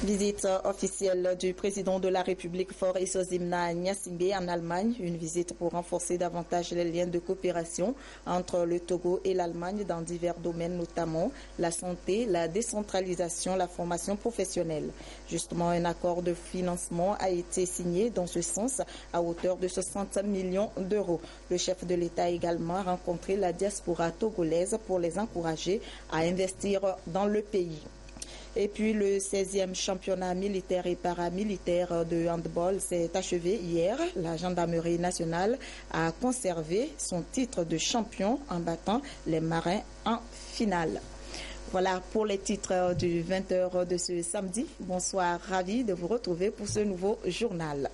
Visite officielle du président de la République Faure Essozimna Gnassingbé en Allemagne. Une visite pour renforcer davantage les liens de coopération entre le Togo et l'Allemagne dans divers domaines, notamment la santé, la décentralisation, la formation professionnelle. Justement, un accord de financement a été signé dans ce sens à hauteur de 60 millions d'euros. Le chef de l'État a également rencontré la diaspora togolaise pour les encourager à investir dans le pays. Et puis le 16e championnat militaire et paramilitaire de handball s'est achevé hier. La gendarmerie nationale a conservé son titre de champion en battant les Marins en finale. Voilà pour les titres du 20h de ce samedi. Bonsoir, ravi de vous retrouver pour ce nouveau journal.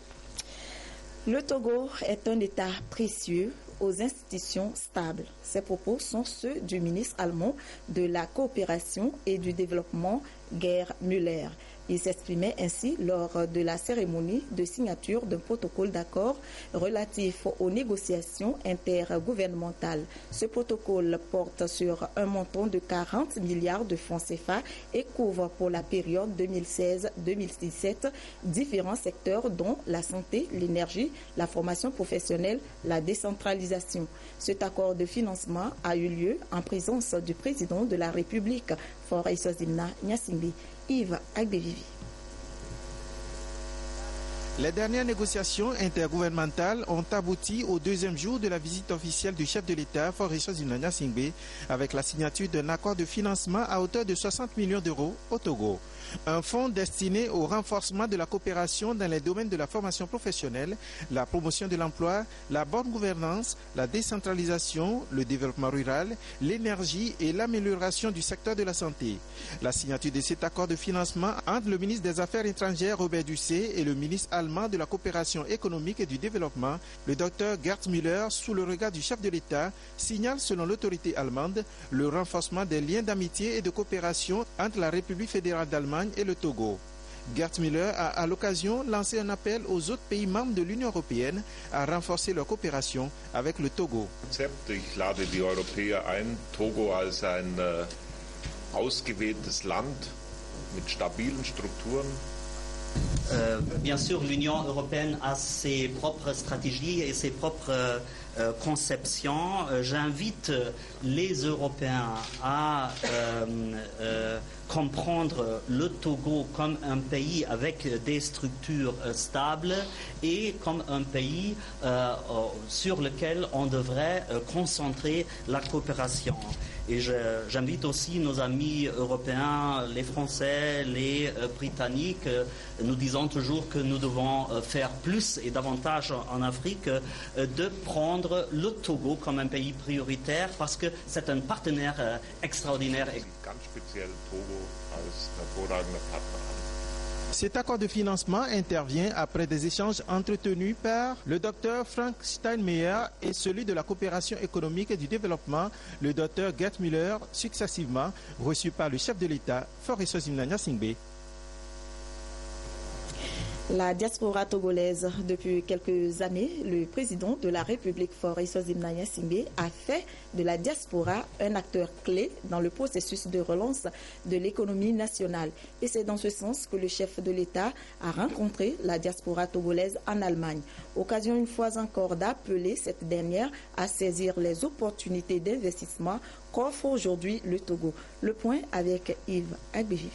Le Togo est un État précieux aux institutions stables. Ces propos sont ceux du ministre allemand de la coopération et du développement, Gerd Müller. Il s'exprimait ainsi lors de la cérémonie de signature d'un protocole d'accord relatif aux négociations intergouvernementales. Ce protocole porte sur un montant de 40 milliards de francs CFA et couvre pour la période 2016-2017 différents secteurs dont la santé, l'énergie, la formation professionnelle, la décentralisation. Cet accord de financement a eu lieu en présence du président de la République, Faure Essozimna Gnassingbé. Yves Agbevivi. Les dernières négociations intergouvernementales ont abouti au deuxième jour de la visite officielle du chef de l'État, Faure Essozimna Gnassingbé, avec la signature d'un accord de financement à hauteur de 60 millions d'euros au Togo. Un fonds destiné au renforcement de la coopération dans les domaines de la formation professionnelle, la promotion de l'emploi, la bonne gouvernance, la décentralisation, le développement rural, l'énergie et l'amélioration du secteur de la santé. La signature de cet accord de financement entre le ministre des Affaires étrangères Robert Dussé et le ministre allemand de la coopération économique et du développement, le docteur Gerd Müller, sous le regard du chef de l'État, signale selon l'autorité allemande le renforcement des liens d'amitié et de coopération entre la République fédérale d'Allemagne et le Togo. Gerd Müller a à l'occasion lancé un appel aux autres pays membres de l'Union européenne à renforcer leur coopération avec le Togo. Ich lade die Europäer ein, Togo als ein ausgewähltes Land mit stabilen Strukturen. Bien sûr, l'Union européenne a ses propres stratégies et ses propres conceptions. J'invite les Européens à comprendre le Togo comme un pays avec des structures stables et comme un pays sur lequel on devrait concentrer la coopération. Et j'invite aussi nos amis européens, les Français, les Britanniques. Nous disons toujours que nous devons faire plus et davantage en Afrique, de prendre le Togo comme un pays prioritaire parce que c'est un partenaire extraordinaire. Cet accord de financement intervient après des échanges entretenus par le docteur Frank Steinmeier et celui de la coopération économique et du développement, le docteur Gerd Müller, successivement reçus par le chef de l'État, Faure Essozimna Gnassingbé. La diaspora togolaise, depuis quelques années, le président de la République Faure Essozimna Gnassingbé a fait de la diaspora un acteur clé dans le processus de relance de l'économie nationale. Et c'est dans ce sens que le chef de l'État a rencontré la diaspora togolaise en Allemagne. Occasion une fois encore d'appeler cette dernière à saisir les opportunités d'investissement qu'offre aujourd'hui le Togo. Le point avec Yves Agbevivi.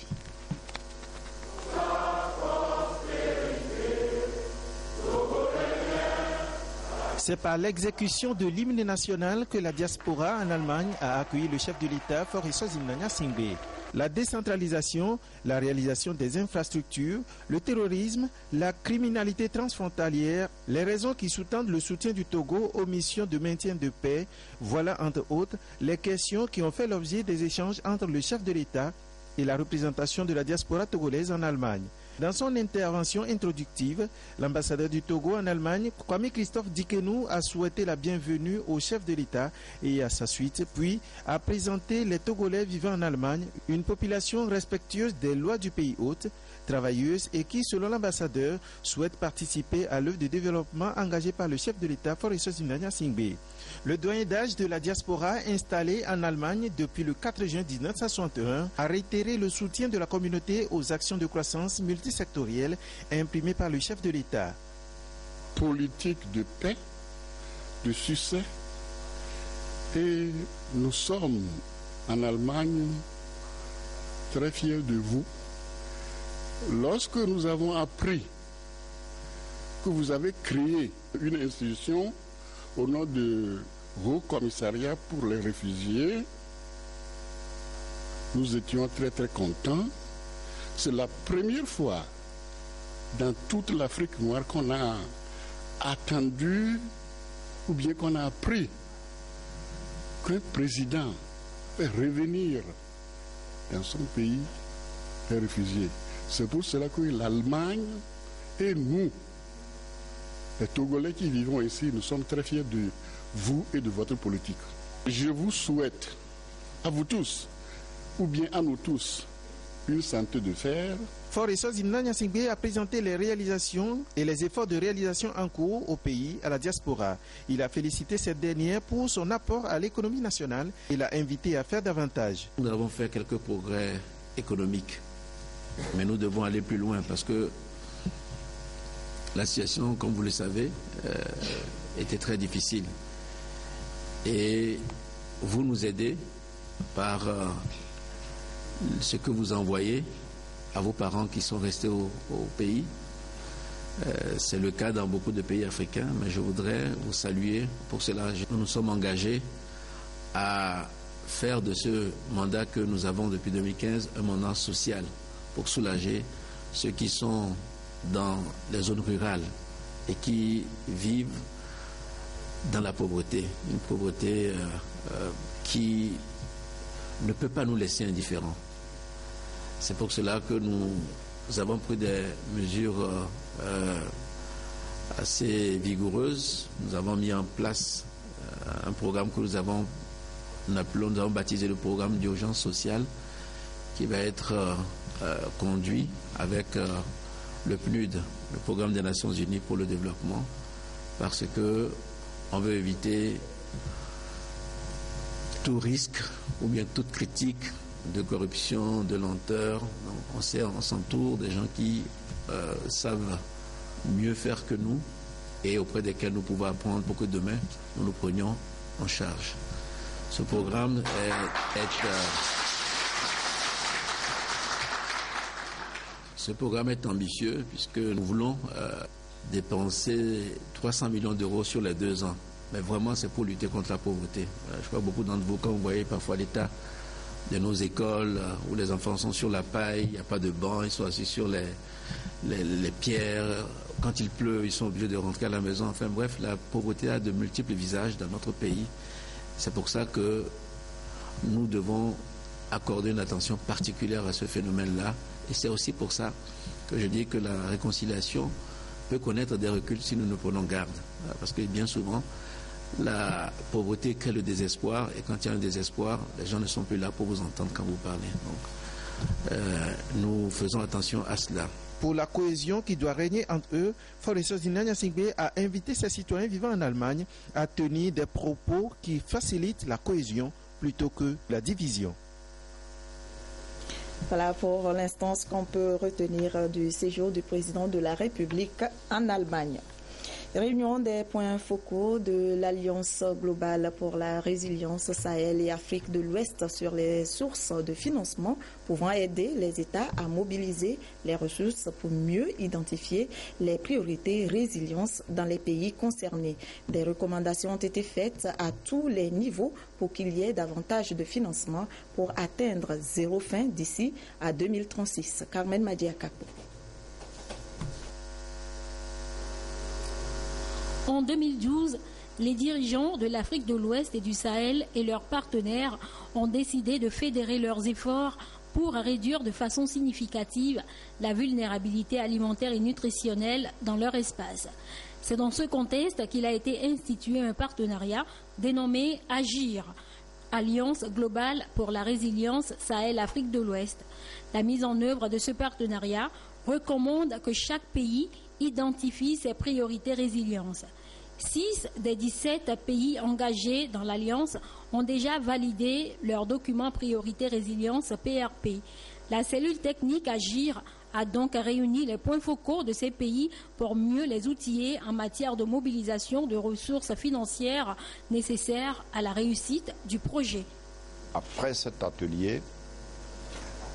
C'est par l'exécution de l'hymne national que la diaspora en Allemagne a accueilli le chef de l'État, Faure Essozimna Gnassingbé. La décentralisation, la réalisation des infrastructures, le terrorisme, la criminalité transfrontalière, les raisons qui sous-tendent le soutien du Togo aux missions de maintien de paix, voilà entre autres les questions qui ont fait l'objet des échanges entre le chef de l'État et la représentation de la diaspora togolaise en Allemagne. Dans son intervention introductive, l'ambassadeur du Togo en Allemagne, Kwame Christophe Dikenou, a souhaité la bienvenue au chef de l'État et à sa suite, puis a présenté les Togolais vivant en Allemagne, une population respectueuse des lois du pays hôte, travailleuse et qui, selon l'ambassadeur, souhaite participer à l'œuvre de développement engagée par le chef de l'État, Faure Eswatini Gnassingbé. Le doyen d'âge de la diaspora installé en Allemagne depuis le 4 juin 1961 a réitéré le soutien de la communauté aux actions de croissance multisectorielles imprimées par le chef de l'État. Politique de paix, de succès, et nous sommes en Allemagne très fiers de vous. Lorsque nous avons appris que vous avez créé une institution au nom de Haut Commissariat pour les réfugiés, nous étions très très contents. C'est la première fois dans toute l'Afrique noire qu'on a attendu ou bien qu'on a appris qu'un président fait revenir dans son pays les réfugiés. C'est pour cela que l'Allemagne et nous, les Togolais qui vivons ici, nous sommes très fiers de vous et de votre politique. Je vous souhaite, à vous tous, ou bien à nous tous, une santé de fer. Faure Eswatini Gnassingbé a présenté les réalisations et les efforts de réalisation en cours au pays, à la diaspora. Il a félicité cette dernière pour son apport à l'économie nationale et l'a invité à faire davantage. Nous avons fait quelques progrès économiques, mais nous devons aller plus loin parce que la situation, comme vous le savez, était très difficile. Et vous nous aidez par ce que vous envoyez à vos parents qui sont restés au pays. C'est le cas dans beaucoup de pays africains, mais je voudrais vous saluer pour cela. Nous nous sommes engagés à faire de ce mandat que nous avons depuis 2015 un mandat social pour soulager ceux qui sont dans les zones rurales et qui vivent dans la pauvreté, une pauvreté qui ne peut pas nous laisser indifférents. C'est pour cela que nous avons pris des mesures assez vigoureuses. Nous avons mis en place un programme que nous avons baptisé le programme d'urgence sociale qui va être conduit avec le PNUD, le programme des Nations Unies pour le développement, parce que on veut éviter tout risque ou bien toute critique de corruption, de lenteur. On s'entoure des gens qui savent mieux faire que nous et auprès desquels nous pouvons apprendre pour que demain nous nous prenions en charge. Ce programme est ambitieux puisque nous voulons dépenser 300 millions d'euros sur les 2 ans. Mais vraiment, c'est pour lutter contre la pauvreté. Je crois que beaucoup d'entre vous, quand vous voyez parfois l'état de nos écoles où les enfants sont sur la paille, il n'y a pas de banc, ils sont assis sur les pierres. Quand il pleut, ils sont obligés de rentrer à la maison. Enfin bref, la pauvreté a de multiples visages dans notre pays. C'est pour ça que nous devons accorder une attention particulière à ce phénomène-là. Et c'est aussi pour ça que je dis que la réconciliation peut connaître des reculs si nous ne prenons garde. Parce que bien souvent, la pauvreté crée le désespoir, et quand il y a un désespoir, les gens ne sont plus là pour vous entendre quand vous parlez. Donc, nous faisons attention à cela. Pour la cohésion qui doit régner entre eux, Faure Eswatini Gnassingbé a invité ses citoyens vivant en Allemagne à tenir des propos qui facilitent la cohésion plutôt que la division. Voilà pour l'instant ce qu'on peut retenir du séjour du président de la République en Allemagne. Réunion des points focaux de l'Alliance globale pour la résilience Sahel et Afrique de l'Ouest sur les sources de financement pouvant aider les États à mobiliser les ressources pour mieux identifier les priorités résilience dans les pays concernés. Des recommandations ont été faites à tous les niveaux pour qu'il y ait davantage de financement pour atteindre zéro faim d'ici à 2036. Carmen Madiakapo. En 2012, les dirigeants de l'Afrique de l'Ouest et du Sahel et leurs partenaires ont décidé de fédérer leurs efforts pour réduire de façon significative la vulnérabilité alimentaire et nutritionnelle dans leur espace. C'est dans ce contexte qu'il a été institué un partenariat dénommé AGIR, Alliance globale pour la résilience Sahel-Afrique de l'Ouest. La mise en œuvre de ce partenariat recommande que chaque pays identifie ses priorités résilience. 6 des 17 pays engagés dans l'Alliance ont déjà validé leur document priorité résilience PRP. La cellule technique Agir a donc réuni les points focaux de ces pays pour mieux les outiller en matière de mobilisation de ressources financières nécessaires à la réussite du projet. Après cet atelier,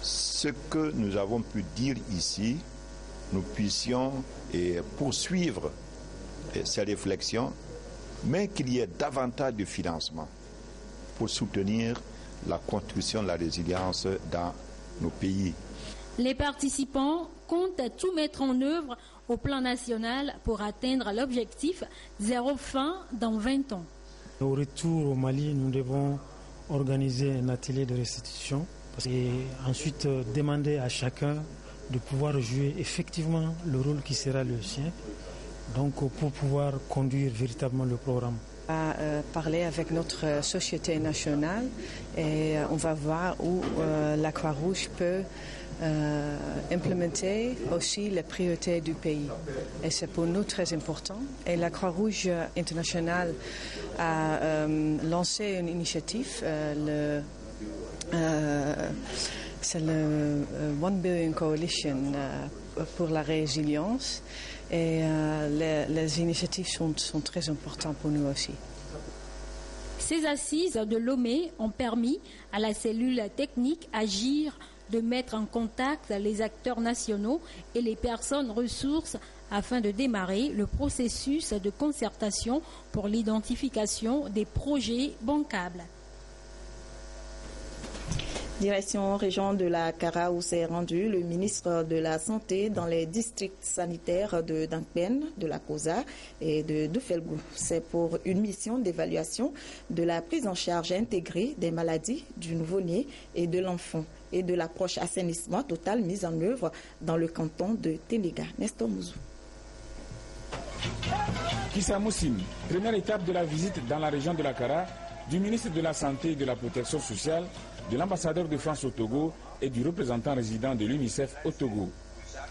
ce que nous avons pu dire ici, nous puissions poursuivre ces réflexions, mais qu'il y ait davantage de financement pour soutenir la construction de la résilience dans nos pays. Les participants comptent tout mettre en œuvre au plan national pour atteindre l'objectif zéro faim dans 20 ans. Au retour au Mali, nous devons organiser un atelier de restitution et ensuite demander à chacun de pouvoir jouer effectivement le rôle qui sera le sien, donc pour pouvoir conduire véritablement le programme. On va parler avec notre société nationale et on va voir où la Croix-Rouge peut implémenter aussi les priorités du pays. Et c'est pour nous très important. Et la Croix-Rouge internationale a lancé une initiative, c'est le One Billion Coalition pour la résilience. Et les initiatives sont très importantes pour nous aussi. Ces assises de Lomé ont permis à la cellule technique Agir de mettre en contact les acteurs nationaux et les personnes ressources afin de démarrer le processus de concertation pour l'identification des projets bancables. Direction région de la Kara où s'est rendu le ministre de la Santé dans les districts sanitaires de Dankpen, de la Kosa et de Doufelgou. C'est pour une mission d'évaluation de la prise en charge intégrée des maladies du nouveau-né et de l'enfant et de l'approche assainissement total mise en œuvre dans le canton de Ténéga. Nestor Mouzou. Kissa Moussim, première étape de la visite dans la région de la Kara du ministre de la Santé et de la Protection sociale, de l'ambassadeur de France au Togo et du représentant résident de l'UNICEF au Togo.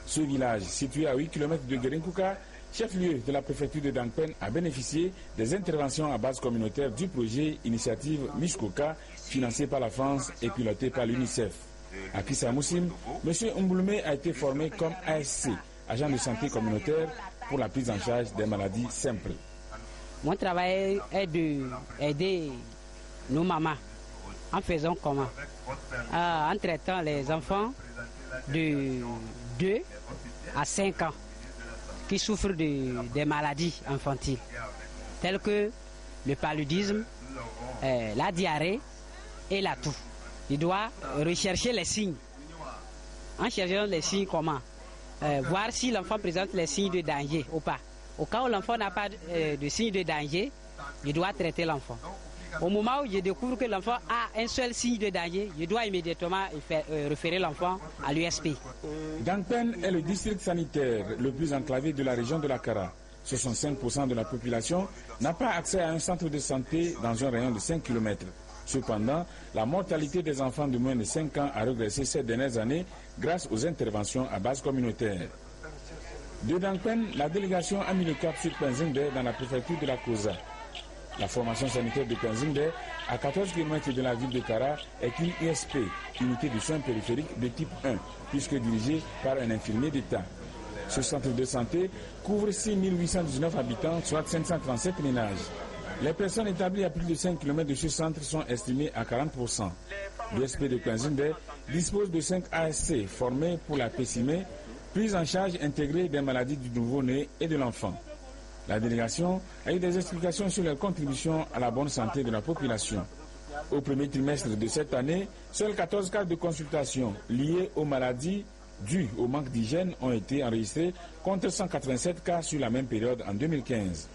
Ce village, situé à 8 km de Guerinkouka, chef-lieu de la préfecture de Dankpen, a bénéficié des interventions à base communautaire du projet Initiative Mishkoka, financé par la France et piloté par l'UNICEF. À Kissa Moussim, M. Mbouloumé a été formé comme ASC, agent de santé communautaire pour la prise en charge des maladies simples. Mon travail est d'aider nos mamans en faisant comment? En traitant les enfants de 2 à 5 ans qui souffrent des maladies infantiles, telles que le paludisme, la diarrhée et la toux. Il doit rechercher les signes. En cherchant les signes comment? Voir si l'enfant présente les signes de danger ou pas. Au cas où l'enfant n'a pas de signes de danger, il doit traiter l'enfant. Au moment où je découvre que l'enfant a un seul signe de danger, je dois immédiatement référer l'enfant à l'USP. Dankpen est le district sanitaire le plus enclavé de la région de la Kara. 65% de la population n'a pas accès à un centre de santé dans un rayon de 5 km. Cependant, la mortalité des enfants de moins de 5 ans a régressé ces dernières années grâce aux interventions à base communautaire. De Dankpen, la délégation a mis le cap sur Penzingbe dans la préfecture de la Kosa. La formation sanitaire de Penzingbe, à 14 km de la ville de Kara, est une ISP, unité de soins périphériques de type 1, puisque dirigée par un infirmier d'État. Ce centre de santé couvre 6 819 habitants, soit 537 ménages. Les personnes établies à plus de 5 km de ce centre sont estimées à 40%. L'ISP de Penzingbe dispose de 5 ASC formés pour la PCME, prise en charge intégrée des maladies du nouveau-né et de l'enfant. La délégation a eu des explications sur leur contribution à la bonne santé de la population. Au premier trimestre de cette année, seuls 14 cas de consultation liés aux maladies dues au manque d'hygiène ont été enregistrés contre 187 cas sur la même période en 2015.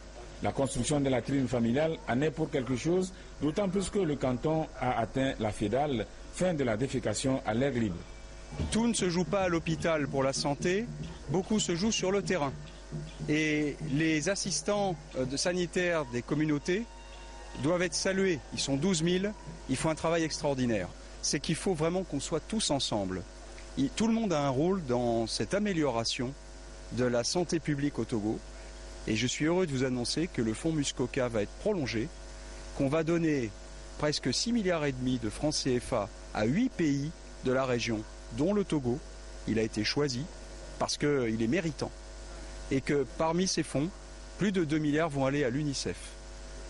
La construction de la tribune familiale en est pour quelque chose, d'autant plus que le canton a atteint la FEDAL, fin de la défécation à l'air libre. Tout ne se joue pas à l'hôpital pour la santé, beaucoup se joue sur le terrain. Et les assistants sanitaires des communautés doivent être salués. Ils sont 12 000, ils font un travail extraordinaire. C'est qu'il faut vraiment qu'on soit tous ensemble. tout le monde a un rôle dans cette amélioration de la santé publique au Togo. Et je suis heureux de vous annoncer que le fonds Muskoka va être prolongé, qu'on va donner presque 6,5 milliards de francs CFA à 8 pays de la région, dont le Togo. Il a été choisi parce qu'il est méritant. Et que parmi ces fonds, plus de 2 milliards vont aller à l'UNICEF.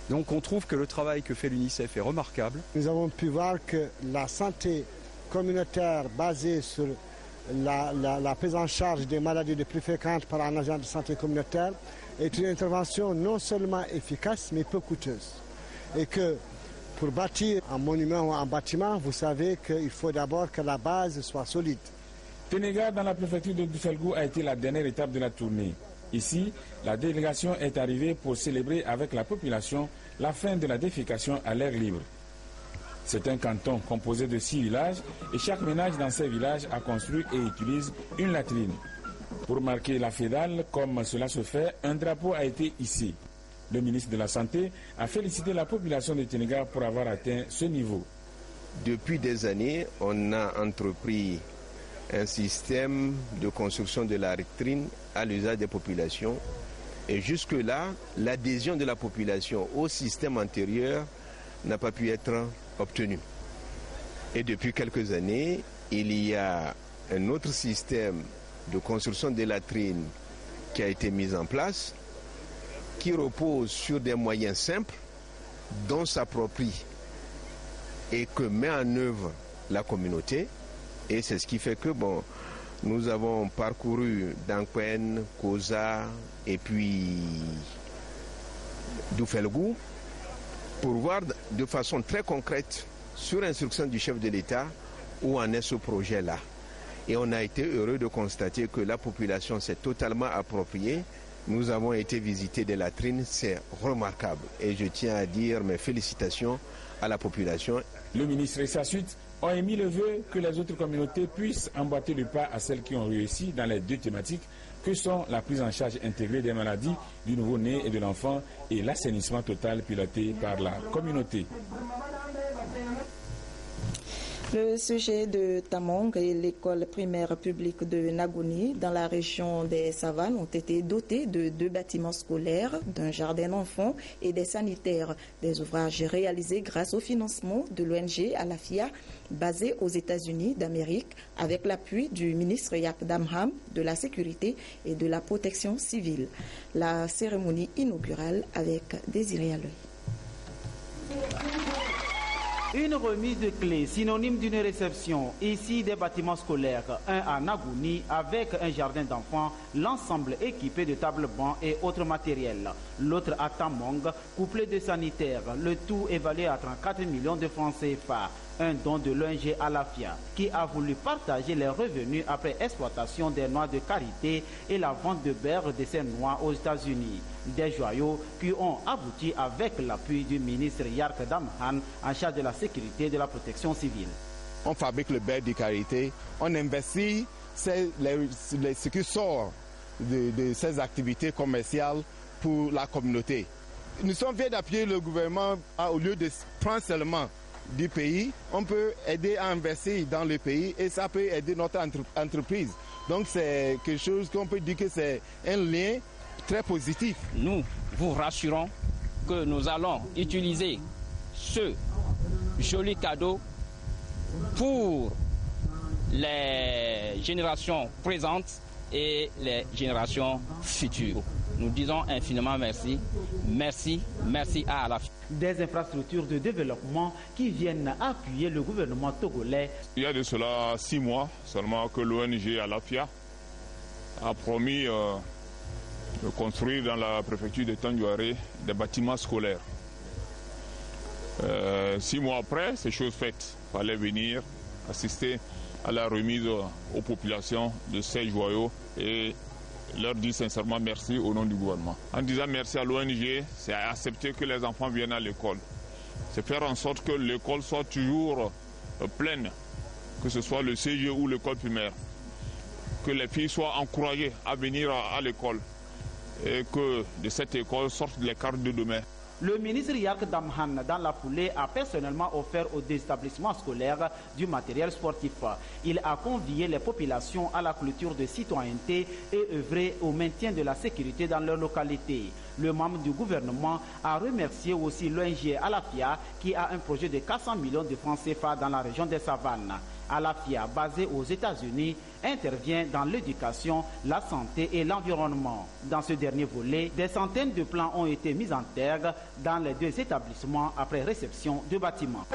Donc on trouve que le travail que fait l'UNICEF est remarquable. Nous avons pu voir que la santé communautaire basée sur la prise en charge des maladies les plus fréquentes par un agent de santé communautaire est une intervention non seulement efficace mais peu coûteuse. Et que pour bâtir un monument ou un bâtiment, vous savez qu'il faut d'abord que la base soit solide. Ténéga, dans la préfecture de Dousselgou, a été la dernière étape de la tournée. Ici, la délégation est arrivée pour célébrer avec la population la fin de la défécation à l'air libre. C'est un canton composé de 6 villages et chaque ménage dans ces villages a construit et utilise une latrine. Pour marquer la fédale, comme cela se fait, un drapeau a été hissé. Le ministre de la Santé a félicité la population de Ténéga pour avoir atteint ce niveau. Depuis des années, on a entrepris un système de construction de la latrine à l'usage des populations. Et jusque-là, l'adhésion de la population au système antérieur n'a pas pu être obtenue. Et depuis quelques années, il y a un autre système de construction de latrines qui a été mis en place, qui repose sur des moyens simples dont s'approprie et que met en œuvre la communauté. Et c'est ce qui fait que nous avons parcouru Dankwen, Koza et puis Dousselgou pour voir de façon très concrète, sur instruction du chef de l'État, où en est ce projet-là. Et on a été heureux de constater que la population s'est totalement appropriée. Nous avons été visiter des latrines, c'est remarquable. Et je tiens à dire mes félicitations à la population. Le ministre et sa suite ont émis le vœu que les autres communautés puissent emboîter le pas à celles qui ont réussi dans les deux thématiques que sont la prise en charge intégrée des maladies du nouveau-né et de l'enfant et l'assainissement total piloté par la communauté. Le sujet de Tamong et l'école primaire publique de Nagouni dans la région des Savanes ont été dotés de 2 bâtiments scolaires, d'un jardin d'enfants et des sanitaires. Des ouvrages réalisés grâce au financement de l'ONG Alafia, basée aux États-Unis d'Amérique, avec l'appui du ministre Yak Damham de la Sécurité et de la Protection civile. La cérémonie inaugurale avec Désiré Aloy. Une remise de clés, synonyme d'une réception. Ici, des bâtiments scolaires, un à Nagouni avec un jardin d'enfants, l'ensemble équipé de tables-bancs et autres matériels. L'autre à Tamong, couplé de sanitaires, le tout évalué à 34 millions de francs CFA. Un don de l'ONG Alafia qui a voulu partager les revenus après exploitation des noix de karité et la vente de beurre de ces noix aux États-Unis. Des joyaux qui ont abouti avec l'appui du ministre Yark Damhan en charge de la sécurité et de la protection civile. On fabrique le beurre de karité, on investit ce qui sort de ces activités commerciales pour la communauté. Nous sommes fiers d'appuyer le gouvernement au lieu de prendre seulement du pays, on peut aider à investir dans le pays et ça peut aider notre entreprise. Donc c'est quelque chose qu'on peut dire que c'est un lien très positif. Nous vous rassurons que nous allons utiliser ce joli cadeau pour les générations présentes et les générations futures. Nous disons infiniment merci. Merci, merci à Alafia. Des infrastructures de développement qui viennent appuyer le gouvernement togolais. Il y a de cela 6 mois seulement que l'ONG Alafia a promis de construire dans la préfecture de Tandjouaré des bâtiments scolaires. 6 mois après, c'est chose faite. Il fallait venir assister à la remise aux populations de ces joyaux et leur dire sincèrement merci au nom du gouvernement. En disant merci à l'ONG, c'est accepter que les enfants viennent à l'école. C'est faire en sorte que l'école soit toujours pleine, que ce soit le CG ou l'école primaire. Que les filles soient encouragées à venir à l'école et que de cette école sortent les cadres de demain. Le ministre Yark Damhan, dans la foulée, a personnellement offert aux établissements scolaires du matériel sportif. Il a convié les populations à la culture de citoyenneté et œuvré au maintien de la sécurité dans leur localité. Le membre du gouvernement a remercié aussi l'ONG Alafia qui a un projet de 400 millions de francs CFA dans la région des Savanes. Alafia, basée aux États-Unis, intervient dans l'éducation, la santé et l'environnement. Dans ce dernier volet, des centaines de plans ont été mis en terre dans les deux établissements après réception de bâtiments.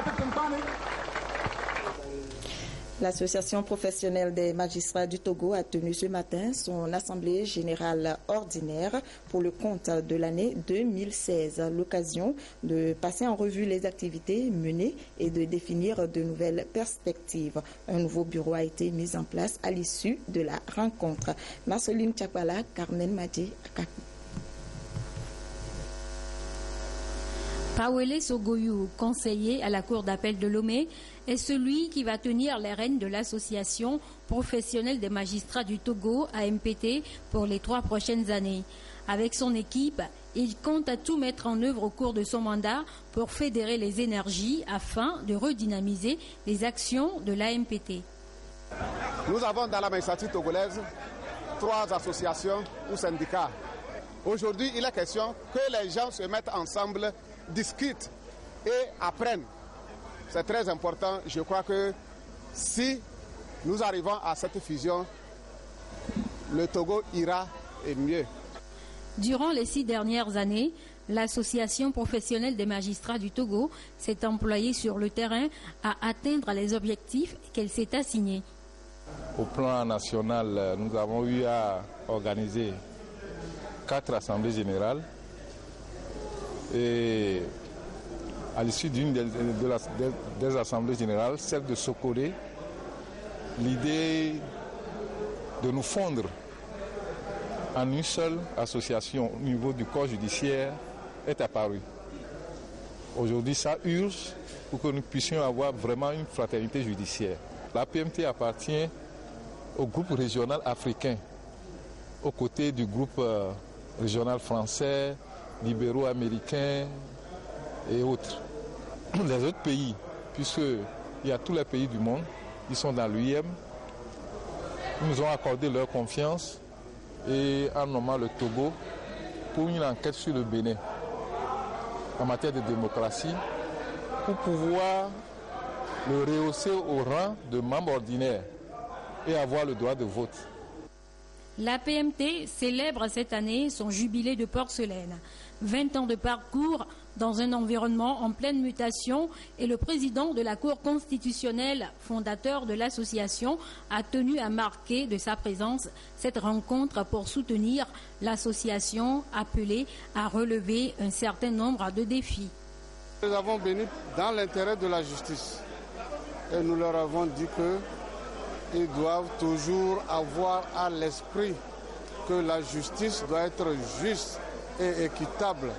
L'Association professionnelle des magistrats du Togo a tenu ce matin son assemblée générale ordinaire pour le compte de l'année 2016. L'occasion de passer en revue les activités menées et de définir de nouvelles perspectives. Un nouveau bureau a été mis en place à l'issue de la rencontre. Marceline Tchapala, Carmen Madji, Akakou. Pawele Sogoyou, conseiller à la Cour d'appel de Lomé, est celui qui va tenir les rênes de l'Association professionnelle des magistrats du Togo, AMPT, pour les 3 prochaines années. Avec son équipe, il compte à tout mettre en œuvre au cours de son mandat pour fédérer les énergies afin de redynamiser les actions de l'AMPT. Nous avons dans la magistrature togolaise 3 associations ou syndicats. Aujourd'hui, il est question que les gens se mettent ensemble, discutent et apprennent. C'est très important. Je crois que si nous arrivons à cette fusion, le Togo ira et mieux. Durant les 6 dernières années, l'Association professionnelle des magistrats du Togo s'est employée sur le terrain à atteindre les objectifs qu'elle s'est assignés. Au plan national, nous avons eu à organiser 4 assemblées générales et à l'issue d'une des assemblées générales, celle de Sokoré, l'idée de nous fondre en une seule association au niveau du corps judiciaire est apparue. Aujourd'hui, ça urge pour que nous puissions avoir vraiment une fraternité judiciaire. La PMT appartient au groupe régional africain, aux côtés du groupe régional français, libéraux américains et autres. Les autres pays, puisqu'il y a tous les pays du monde, ils sont dans l'UIM, nous ont accordé leur confiance et en nommant le Togo pour une enquête sur le Bénin en matière de démocratie pour pouvoir le rehausser au rang de membre ordinaire et avoir le droit de vote. La PMT célèbre cette année son jubilé de porcelaine. 20 ans de parcours dans un environnement en pleine mutation et le président de la Cour constitutionnelle, fondateur de l'association, a tenu à marquer de sa présence cette rencontre pour soutenir l'association appelée à relever un certain nombre de défis. Nous avons venu dans l'intérêt de la justice et nous leur avons dit qu'ils doivent toujours avoir à l'esprit que la justice doit être juste et équitable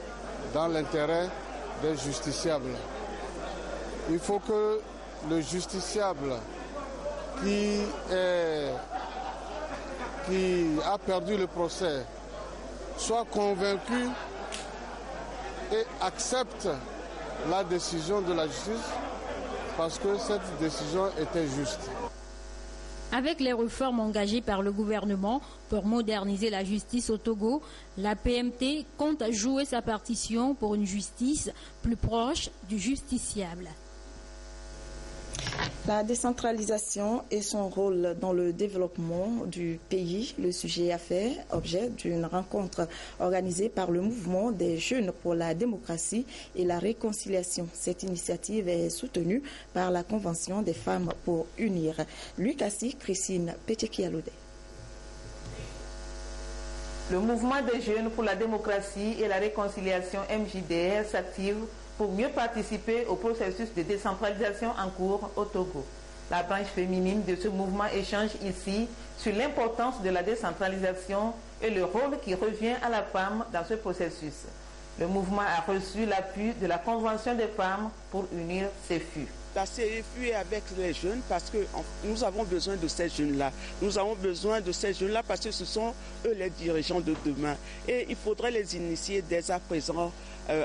dans l'intérêt des justiciables. Il faut que le justiciable qui a perdu le procès soit convaincu et accepte la décision de la justice parce que cette décision était juste. Avec les réformes engagées par le gouvernement pour moderniser la justice au Togo, la PMT compte jouer sa partition pour une justice plus proche du justiciable. La décentralisation et son rôle dans le développement du pays, le sujet a fait objet d'une rencontre organisée par le mouvement des jeunes pour la démocratie et la réconciliation. Cette initiative est soutenue par la Convention des femmes pour unir. Lucassi, Christine Pechekialoude. Le mouvement des jeunes pour la démocratie et la réconciliation MJDR s'active pour mieux participer au processus de décentralisation en cours au Togo. La branche féminine de ce mouvement échange ici sur l'importance de la décentralisation et le rôle qui revient à la femme dans ce processus. Le mouvement a reçu l'appui de la Convention des femmes pour unir ses fûts. s'appuyer avec les jeunes parce que nous avons besoin de ces jeunes-là. Nous avons besoin de ces jeunes-là parce que ce sont eux les dirigeants de demain. Et il faudrait les initier dès à présent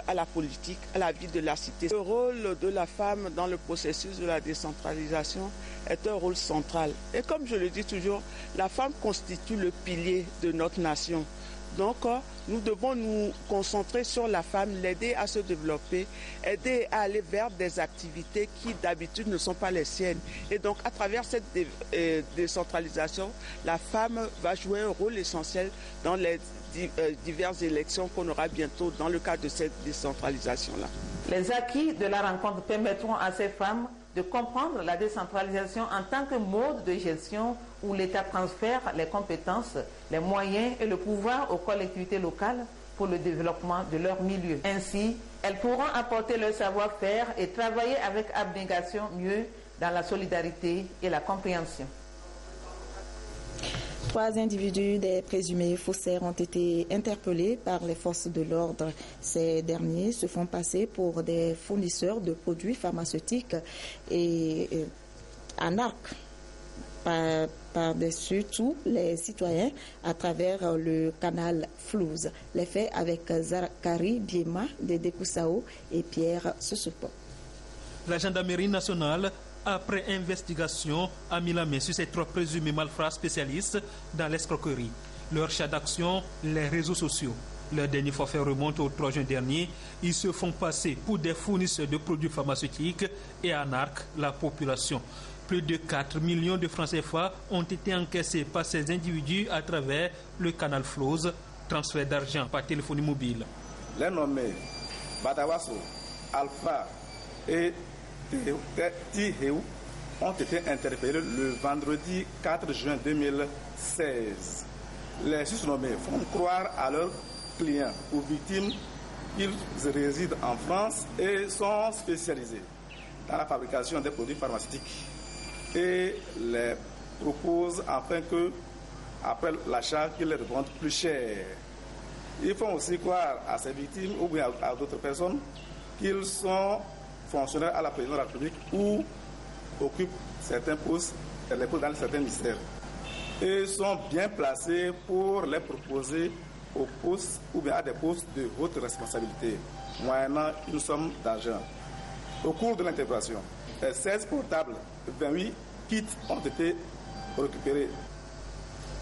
à la politique, à la vie de la cité. Le rôle de la femme dans le processus de la décentralisation est un rôle central. Et comme je le dis toujours, la femme constitue le pilier de notre nation. Donc, nous devons nous concentrer sur la femme, l'aider à se développer, aider à aller vers des activités qui d'habitude ne sont pas les siennes. Et donc, à travers cette décentralisation, la femme va jouer un rôle essentiel dans les diverses élections qu'on aura bientôt dans le cadre de cette décentralisation-là. Les acquis de la rencontre permettront à ces femmes de comprendre la décentralisation en tant que mode de gestion où l'État transfère les compétences, les moyens et le pouvoir aux collectivités locales pour le développement de leur milieu. Ainsi, elles pourront apporter leur savoir-faire et travailler avec abnégation mieux dans la solidarité et la compréhension. 3 individus des présumés faussaires ont été interpellés par les forces de l'ordre. Ces derniers se font passer pour des fournisseurs de produits pharmaceutiques et anarques par-dessus tout les citoyens à travers le canal Flouze. Les faits avec Zakari Biema, Dédé Koussao et Pierre Sosopo. La gendarmerie nationale, après investigation, a mis la main sur ces 3 présumés malfrats spécialistes dans l'escroquerie. Leur champ d'action, les réseaux sociaux. Leur dernier forfait remonte au 3 juin dernier. Ils se font passer pour des fournisseurs de produits pharmaceutiques et anarquent la population. Plus de 4 millions de francs CFA ont été encaissés par ces individus à travers le canal Flouze, transfert d'argent par téléphonie mobile. Les nommés Badawaso, Alpha et Tiheu ont été interpellés le vendredi 4 juin 2016. Les susnommés font croire à leurs clients ou victimes qu'ils résident en France et sont spécialisés dans la fabrication des produits pharmaceutiques et les proposent afin que, après l'achat, qu'ils les revendent plus cher. Ils font aussi croire à ces victimes ou bien à d'autres personnes qu'ils sont fonctionnaires à la présidence de la République ou occupent certains postes, les postes dans certains ministères. Et sont bien placés pour les proposer aux postes ou bien à des postes de haute responsabilité, moyennant une somme d'argent. Au cours de l'intervention, 16 portables, 28 kits ont été récupérés.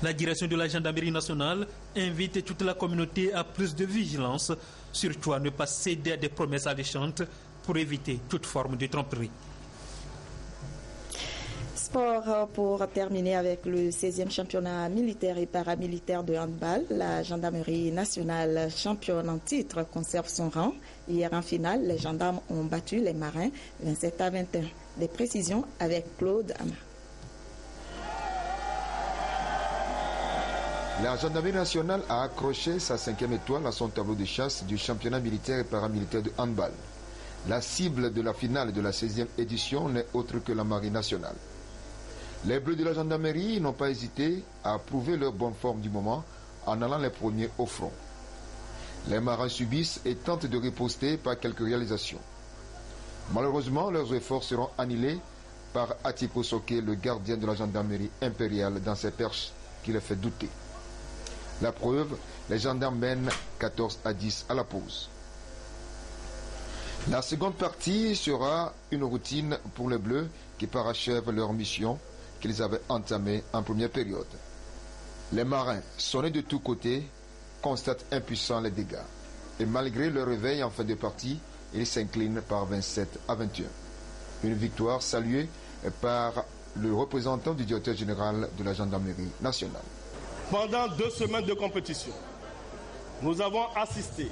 La direction de la gendarmerie nationale invite toute la communauté à plus de vigilance, surtout à ne pas céder à des promesses alléchantes pour éviter toute forme de tromperie. Sport pour terminer avec le 16e championnat militaire et paramilitaire de handball. La gendarmerie nationale championne en titre conserve son rang. Hier en finale, les gendarmes ont battu les marins 27-21. Des précisions avec Claude Ama. La gendarmerie nationale a accroché sa 5e étoile à son tableau de chasse du championnat militaire et paramilitaire de handball. La cible de la finale de la 16e édition n'est autre que la marine nationale. Les Bleus de la gendarmerie n'ont pas hésité à prouver leur bonne forme du moment en allant les premiers au front. Les marins subissent et tentent de riposter par quelques réalisations. Malheureusement, leurs efforts seront annihilés par Atipo Soke, le gardien de la gendarmerie impériale, dans ses perches qui les fait douter. La preuve, les gendarmes mènent 14-10 à la pause. La seconde partie sera une routine pour les Bleus qui parachèvent leur mission qu'ils avaient entamée en première période. Les marins, sonnés de tous côtés, constatent impuissants les dégâts. Et malgré le réveil en fin de partie, ils s'inclinent par 27-21. Une victoire saluée par le représentant du directeur général de la gendarmerie nationale. Pendant 2 semaines de compétition, nous avons assisté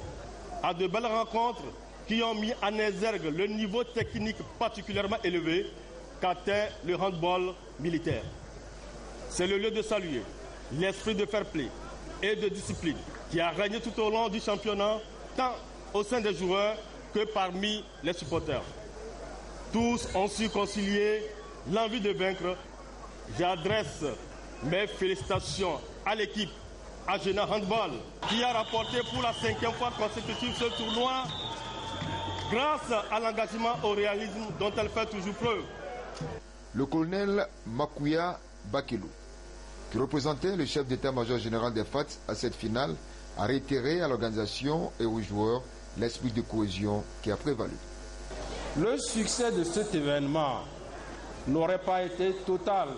à de belles rencontres qui ont mis en exergue le niveau technique particulièrement élevé qu'atteint le handball militaire. C'est le lieu de saluer l'esprit de fair play et de discipline qui a régné tout au long du championnat, tant au sein des joueurs que parmi les supporters. Tous ont su concilier l'envie de vaincre. J'adresse mes félicitations à l'équipe Agena Handball qui a rapporté pour la 5e fois consécutive ce tournoi grâce à l'engagement au réalisme dont elle fait toujours preuve. Le colonel Makuya Bakilou, qui représentait le chef d'état-major général des FAT à cette finale, a réitéré à l'organisation et aux joueurs l'esprit de cohésion qui a prévalu. Le succès de cet événement n'aurait pas été total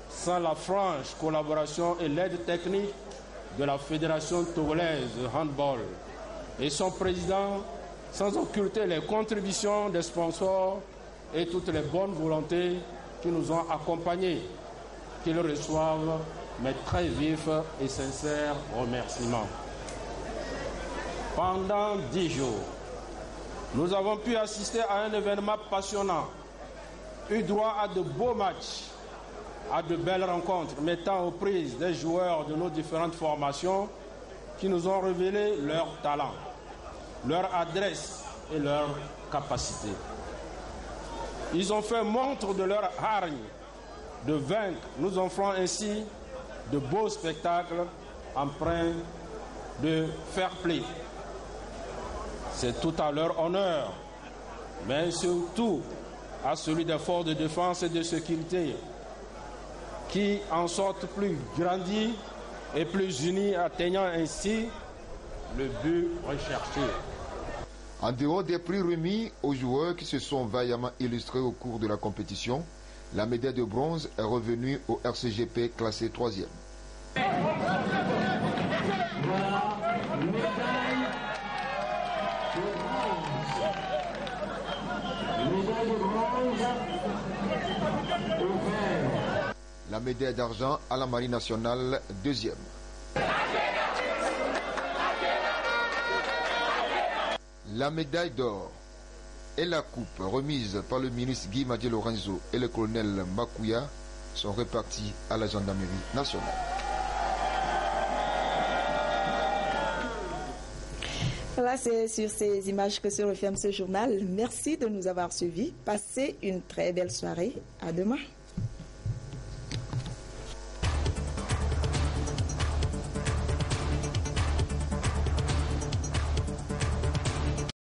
sans la franche collaboration et l'aide technique de la Fédération togolaise de handball et son président, sans occulter les contributions des sponsors et toutes les bonnes volontés qui nous ont accompagnés, qu'ils reçoivent mes très vifs et sincères remerciements. Pendant 10 jours, nous avons pu assister à un événement passionnant, eu droit à de beaux matchs, à de belles rencontres mettant aux prises des joueurs de nos différentes formations qui nous ont révélé leur talent, leur adresse et leur capacité. Ils ont fait montre de leur hargne de vaincre, nous offrant ainsi de beaux spectacles empreints de fair play. C'est tout à leur honneur, mais surtout à celui des forces de défense et de sécurité, qui en sortent plus grandis et plus unis, atteignant ainsi le but recherché. En dehors des prix remis aux joueurs qui se sont vaillamment illustrés au cours de la compétition, la médaille de bronze est revenue au RCGP classé 3e. La médaille d'argent à la Marine nationale 2e. La médaille d'or et la coupe remise par le ministre Guy Madié Lorenzo et le colonel Makuya sont répartis à la gendarmerie nationale. Voilà, c'est sur ces images que se referme ce journal. Merci de nous avoir suivis. Passez une très belle soirée. À demain.